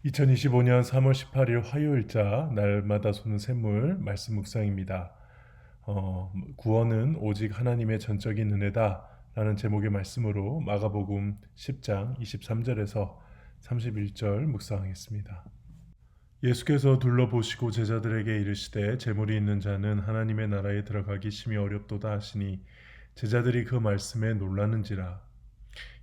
2025년 3월 18일 화요일자 날마다 솟는 샘물 말씀 묵상입니다. 구원은 오직 하나님의 전적인 은혜다 라는 제목의 말씀으로 마가복음 10장 23절에서 31절 묵상하겠습니다. 예수께서 둘러보시고 제자들에게 이르시되 재물이 있는 자는 하나님의 나라에 들어가기 심히 어렵도다 하시니 제자들이 그 말씀에 놀라는지라.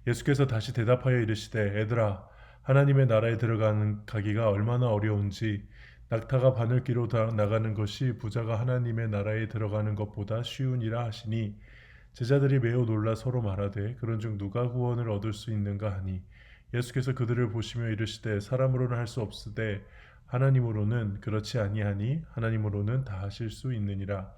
예수께서 다시 대답하여 이르시되 애들아 하나님의 나라에 들어가는 가기가 얼마나 어려운지 낙타가 바늘기로 나가는 것이 부자가 하나님의 나라에 들어가는 것보다 쉬우니라 하시니 제자들이 매우 놀라 서로 말하되 그런즉 누가 구원을 얻을 수 있는가 하니 예수께서 그들을 보시며 이르시되 사람으로는 할 수 없으되 하나님으로는 그렇지 아니하니 하나님으로는 다 하실 수 있느니라.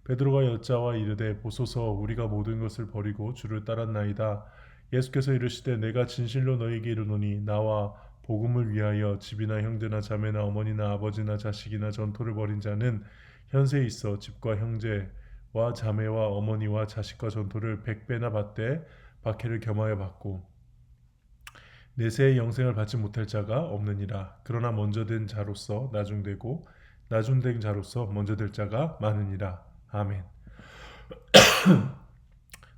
베드로가 여짜와 이르되 보소서 우리가 모든 것을 버리고 주를 따랐나이다. 예수께서 이르시되 내가 진실로 너희에게 이르노니 나와 복음을 위하여 집이나 형제나 자매나 어머니나 아버지나 자식이나 전토를 벌인 자는 현세에 있어 집과 형제와 자매와 어머니와 자식과 전토를 100배나 받되 박해를 겸하여 받고 내세의 영생을 받지 못할 자가 없느니라. 그러나 먼저 된 자로서 나중되고 나중된 자로서 먼저 될 자가 많으니라. 아멘.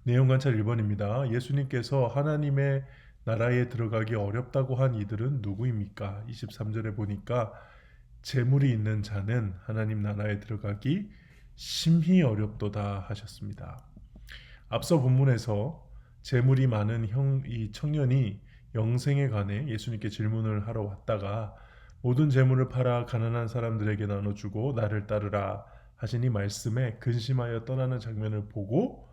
내용 관찰 1번입니다. 예수님께서 하나님의 나라에 들어가기 어렵다고 한 이들은 누구입니까? 23절에 보니까 재물이 있는 자는 하나님 나라에 들어가기 심히 어렵도다 하셨습니다. 앞서 본문에서 재물이 많은 이 청년이 영생에 관해 예수님께 질문을 하러 왔다가 모든 재물을 팔아 가난한 사람들에게 나눠주고 나를 따르라 하시니 말씀에 근심하여 떠나는 장면을 보고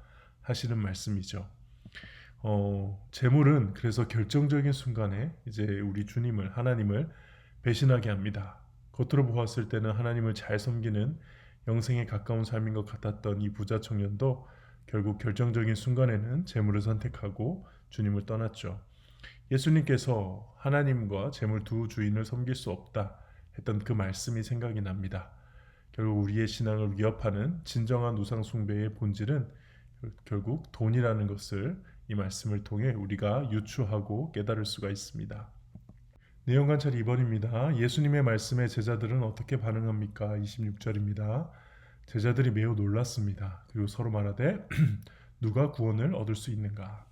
하시는 말씀이죠. 재물은 그래서 결정적인 순간에 이제 우리 주님을 하나님을 배신하게 합니다. 겉으로 보았을 때는 하나님을 잘 섬기는 영생에 가까운 삶인 것 같았던 이 부자 청년도 결국 결정적인 순간에는 재물을 선택하고 주님을 떠났죠. 예수님께서 하나님과 재물 두 주인을 섬길 수 없다 했던 그 말씀이 생각이 납니다. 결국 우리의 신앙을 위협하는 진정한 우상 숭배의 본질은 결국 돈이라는 것을 이 말씀을 통해 우리가 유추하고 깨달을 수가 있습니다. 내용 관찰 2번입니다. 예수님의 말씀에 제자들은 어떻게 반응합니까? 26절입니다. 제자들이 매우 놀랐습니다. 그리고 서로 말하되 누가 구원을 얻을 수 있는가?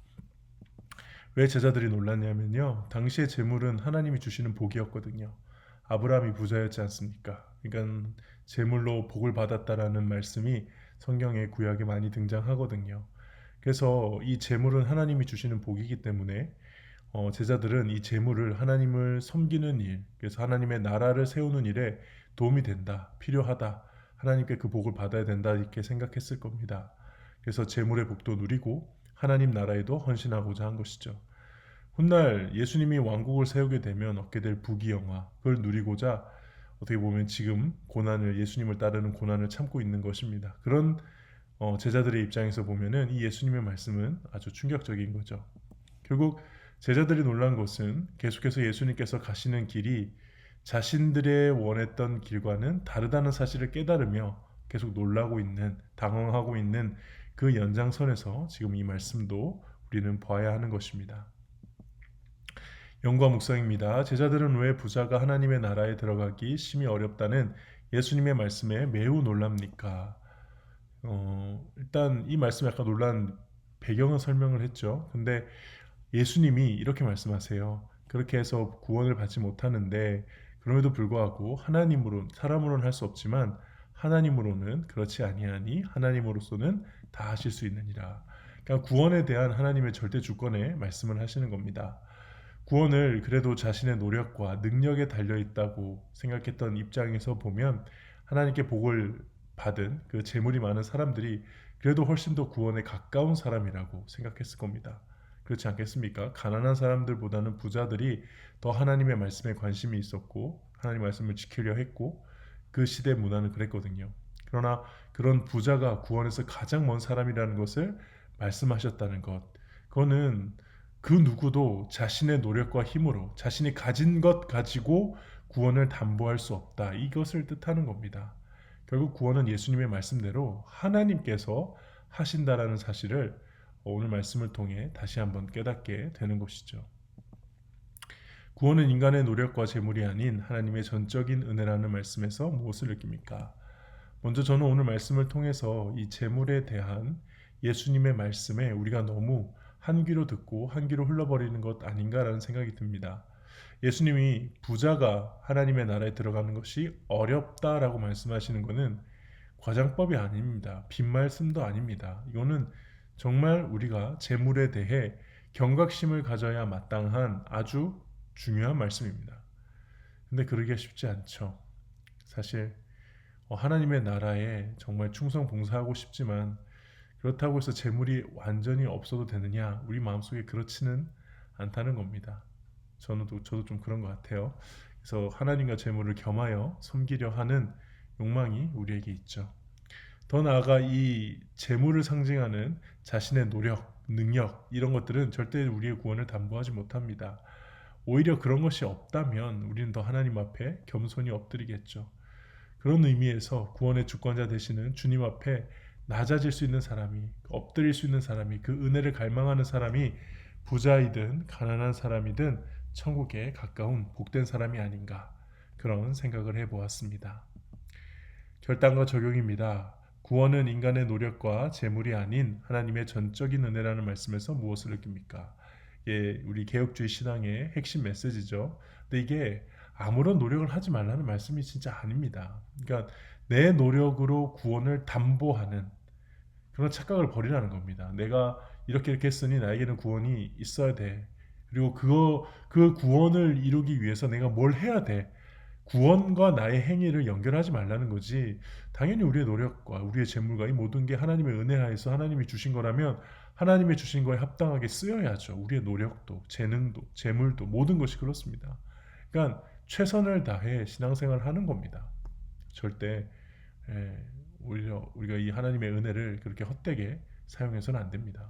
왜 제자들이 놀랐냐면요. 당시의 재물은 하나님이 주시는 복이었거든요. 아브라함이 부자였지 않습니까? 그러니까 재물로 복을 받았다라는 말씀이 성경의 구약에 많이 등장하거든요. 그래서 이 재물은 하나님이 주시는 복이기 때문에 제자들은 이 재물을 하나님을 섬기는 일, 그래서 하나님의 나라를 세우는 일에 도움이 된다, 필요하다, 하나님께 그 복을 받아야 된다 이렇게 생각했을 겁니다. 그래서 재물의 복도 누리고 하나님 나라에도 헌신하고자 한 것이죠. 훗날 예수님이 왕국을 세우게 되면 얻게 될 부귀영화, 그걸 누리고자 어떻게 보면 지금 고난을 예수님을 따르는 고난을 참고 있는 것입니다. 그런 제자들의 입장에서 보면은 이 예수님의 말씀은 아주 충격적인 거죠. 결국 제자들이 놀란 것은 계속해서 예수님께서 가시는 길이 자신들의 원했던 길과는 다르다는 사실을 깨달으며 계속 놀라고 있는, 당황하고 있는 그 연장선에서 지금 이 말씀도 우리는 봐야 하는 것입니다. 영과 묵상입니다. 제자들은 왜 부자가 하나님의 나라에 들어가기 심히 어렵다는 예수님의 말씀에 매우 놀랍니까? 일단 이 말씀에 약간 놀란 배경을 설명을 했죠. 근데 예수님이 이렇게 말씀하세요. 그렇게 해서 구원을 받지 못하는데 그럼에도 불구하고 하나님으로 사람으로는 할 수 없지만 하나님으로는 그렇지 아니하니 하나님으로서는 다 하실 수 있느니라. 그러니까 구원에 대한 하나님의 절대 주권에 말씀을 하시는 겁니다. 구원을 그래도 자신의 노력과 능력에 달려 있다고 생각했던 입장에서 보면 하나님께 복을 받은 그 재물이 많은 사람들이 그래도 훨씬 더 구원에 가까운 사람이라고 생각했을 겁니다. 그렇지 않겠습니까? 가난한 사람들보다는 부자들이 더 하나님의 말씀에 관심이 있었고 하나님의 말씀을 지키려 했고 그 시대 문화는 그랬거든요. 그러나 그런 부자가 구원에서 가장 먼 사람이라는 것을 말씀하셨다는 것, 그거는 그 누구도 자신의 노력과 힘으로 자신이 가진 것 가지고 구원을 담보할 수 없다. 이것을 뜻하는 겁니다. 결국 구원은 예수님의 말씀대로 하나님께서 하신다라는 사실을 오늘 말씀을 통해 다시 한번 깨닫게 되는 것이죠. 구원은 인간의 노력과 재물이 아닌 하나님의 전적인 은혜라는 말씀에서 무엇을 느낍니까? 먼저 저는 오늘 말씀을 통해서 이 재물에 대한 예수님의 말씀에 우리가 너무 한 귀로 듣고 한 귀로 흘러버리는 것 아닌가라는 생각이 듭니다. 예수님이 부자가 하나님의 나라에 들어가는 것이 어렵다라고 말씀하시는 것은 과장법이 아닙니다. 빈말씀도 아닙니다. 이거는 정말 우리가 재물에 대해 경각심을 가져야 마땅한 아주 중요한 말씀입니다. 근데 그러기가 쉽지 않죠. 사실 하나님의 나라에 정말 충성 봉사하고 싶지만 그렇다고 해서 재물이 완전히 없어도 되느냐? 우리 마음속에 그렇지는 않다는 겁니다. 저도 좀 그런 것 같아요. 그래서 하나님과 재물을 겸하여 섬기려 하는 욕망이 우리에게 있죠. 더 나아가 이 재물을 상징하는 자신의 노력, 능력 이런 것들은 절대 우리의 구원을 담보하지 못합니다. 오히려 그런 것이 없다면 우리는 더 하나님 앞에 겸손히 엎드리겠죠. 그런 의미에서 구원의 주권자 되시는 주님 앞에 낮아질 수 있는 사람이, 엎드릴 수 있는 사람이, 그 은혜를 갈망하는 사람이 부자이든 가난한 사람이든 천국에 가까운 복된 사람이 아닌가, 그런 생각을 해보았습니다. 결단과 적용입니다. 구원은 인간의 노력과 재물이 아닌 하나님의 전적인 은혜라는 말씀에서 무엇을 느낍니까? 이게 우리 개혁주의 신앙의 핵심 메시지죠. 근데 이게 아무런 노력을 하지 말라는 말씀이 진짜 아닙니다. 그러니까 내 노력으로 구원을 담보하는 그런 착각을 버리라는 겁니다. 내가 이렇게 했으니 나에게는 구원이 있어야 돼. 그리고 그 구원을 이루기 위해서 내가 뭘 해야 돼. 구원과 나의 행위를 연결하지 말라는 거지. 당연히 우리의 노력과 우리의 재물과 이 모든 게 하나님의 은혜 하에서 하나님이 주신 거라면 하나님의 주신 거에 합당하게 쓰여야죠. 우리의 노력도, 재능도, 재물도 모든 것이 그렇습니다. 그러니까 최선을 다해 신앙생활을 하는 겁니다. 절대 오히려 우리가 이 하나님의 은혜를 그렇게 헛되게 사용해서는 안 됩니다.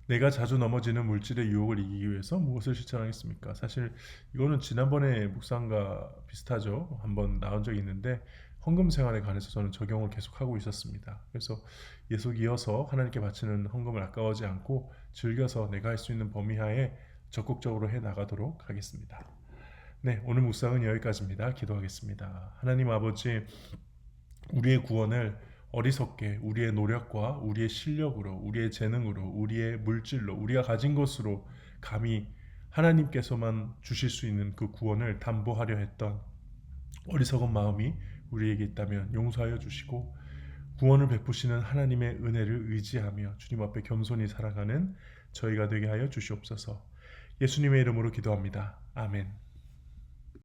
내가 자주 넘어지는 물질의 유혹을 이기기 위해서 무엇을 실천하겠습니까? 사실 이거는 지난번에 묵상과 비슷하죠. 한번 나온 적이 있는데 헌금 생활에 관해서 저는 적용을 계속하고 있었습니다. 그래서 계속 이어서 하나님께 바치는 헌금을 아까워하지 않고 즐겨서 내가 할 수 있는 범위 하에 적극적으로 해 나가도록 하겠습니다. 네, 오늘 묵상은 여기까지입니다. 기도하겠습니다. 하나님 아버지, 우리의 구원을 어리석게 우리의 노력과 우리의 실력으로, 우리의 재능으로, 우리의 물질로, 우리가 가진 것으로 감히 하나님께서만 주실 수 있는 그 구원을 담보하려 했던 어리석은 마음이 우리에게 있다면 용서하여 주시고, 구원을 베푸시는 하나님의 은혜를 의지하며 주님 앞에 겸손히 살아가는 저희가 되게 하여 주시옵소서. 예수님의 이름으로 기도합니다. 아멘.